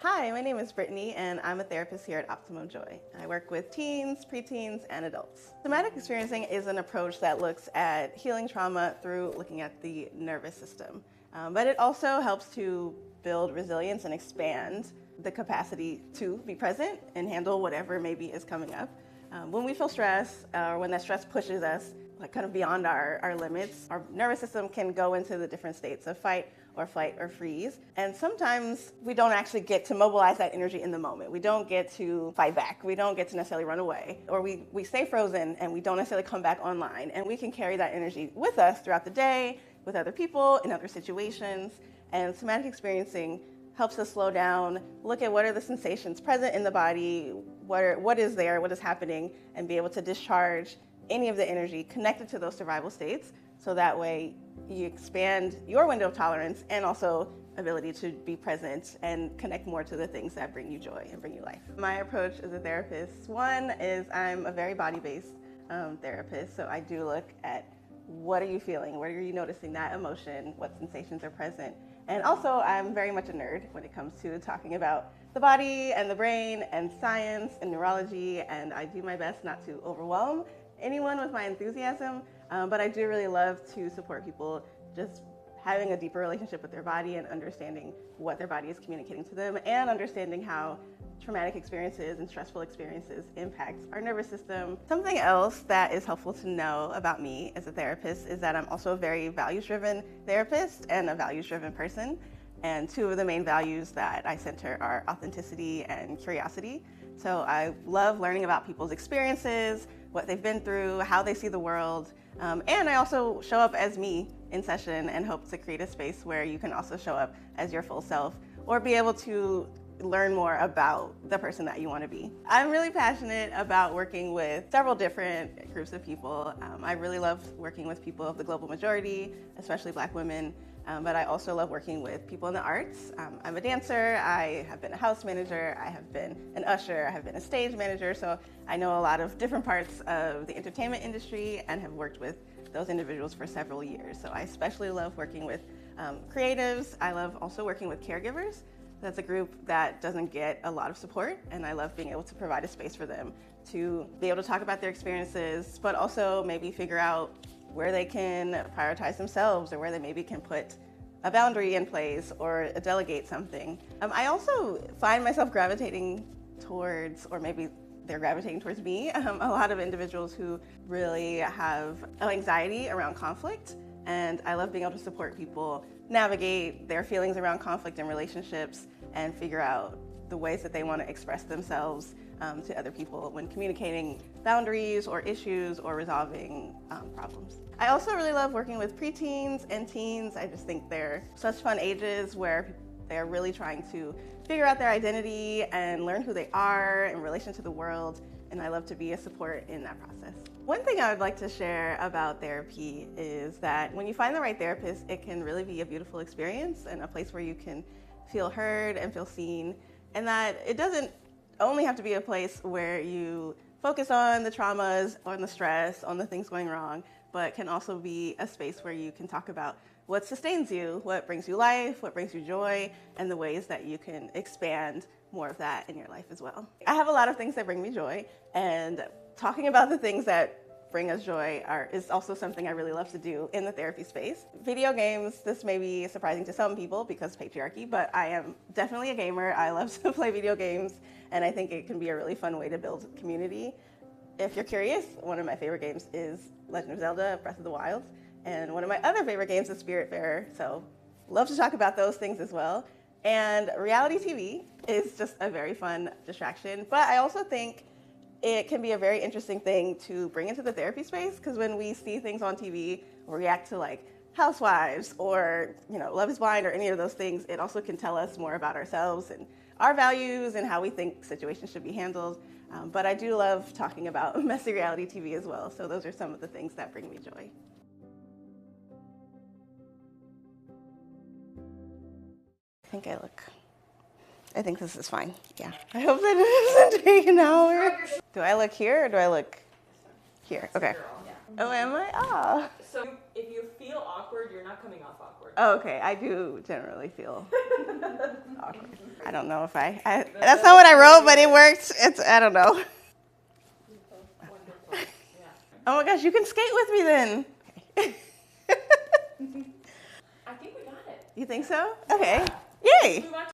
Hi, my name is Brittany, and I'm a therapist here at Optimum Joy. I work with teens, preteens, and adults. Somatic experiencing is an approach that looks at healing trauma through looking at the nervous system. But it also helps to build resilience and expand the capacity to be present and handle whatever maybe is coming up. When we feel stress, or when that stress pushes us like kind of beyond our limits, our nervous system can go into the different states of fight or flight or freeze. And sometimes we don't actually get to mobilize that energy in the moment. We don't get to fight back. We don't get to necessarily run away. Or we stay frozen and we don't necessarily come back online. And we can carry that energy with us throughout the day, with other people, in other situations. And somatic experiencing helps us slow down, look at what are the sensations present in the body, what is there, what is happening, and be able to discharge any of the energy connected to those survival states. So that way you expand your window of tolerance and also ability to be present and connect more to the things that bring you joy and bring you life. My approach as a therapist, one is I'm a very body-based therapist. So I do look at what are you feeling? Where are you noticing that emotion? What sensations are present? And also I'm very much a nerd when it comes to talking about the body and the brain and science and neurology, and I do my best not to overwhelm anyone with my enthusiasm, but I do really love to support people just having a deeper relationship with their body and understanding what their body is communicating to them and understanding how traumatic experiences and stressful experiences impact our nervous system. Something else that is helpful to know about me as a therapist is that I'm also a very values-driven therapist and a values-driven person. And two of the main values that I center are authenticity and curiosity. So I love learning about people's experiences, what they've been through, how they see the world. And I also show up as me in session and hope to create a space where you can also show up as your full self or be able to learn more about the person that you want to be. I'm really passionate about working with several different groups of people. I really love working with people of the global majority, especially Black women. But I also love working with people in the arts. I'm a dancer, I have been a house manager, I have been an usher, I have been a stage manager, so I know a lot of different parts of the entertainment industry and have worked with those individuals for several years. So I especially love working with creatives. I love also working with caregivers. That's a group that doesn't get a lot of support, and I love being able to provide a space for them to be able to talk about their experiences, but also maybe figure out where they can prioritize themselves or where they maybe can put a boundary in place or delegate something. I also find myself gravitating towards, or maybe they're gravitating towards me, a lot of individuals who really have anxiety around conflict. And I love being able to support people navigate their feelings around conflict in relationships and figure out the ways that they want to express themselves to other people when communicating boundaries or issues or resolving problems. I also really love working with preteens and teens. I just think they're such fun ages where they're really trying to figure out their identity and learn who they are in relation to the world, and I love to be a support in that process. One thing I would like to share about therapy is that when you find the right therapist, it can really be a beautiful experience and a place where you can feel heard and feel seen, and that it doesn't only have to be a place where you focus on the traumas, on the stress, on the things going wrong, but can also be a space where you can talk about what sustains you, what brings you life, what brings you joy, and the ways that you can expand more of that in your life as well. I have a lot of things that bring me joy, and talking about the things that bring us joy is also something I really love to do in the therapy space. Video games, this may be surprising to some people because patriarchy, but I am definitely a gamer. I love to play video games, and I think it can be a really fun way to build community. If you're curious, one of my favorite games is Legend of Zelda: Breath of the Wild, and one of my other favorite games is Spiritfarer, so love to talk about those things as well. And reality TV is just a very fun distraction, but I also think it can be a very interesting thing to bring into the therapy space, because when we see things on TV or react to like Housewives or Love is Blind or any of those things, it also can tell us more about ourselves and our values and how we think situations should be handled. But I do love talking about messy reality TV as well, so those are some of the things that bring me joy. I think this is fine. Yeah. I hope that it doesn't take an hour. Do I look here or do I look here? Okay. Oh, am I? Oh. So if you feel feel awkward, you're not coming off awkward. Oh, okay, I do generally feel awkward. I don't know if that's not what I wrote, but it worked. I don't know. Wonderful. Yeah. Oh my gosh, you can skate with me then. I think we got it. You think so? Okay. Yeah. Yay. Move on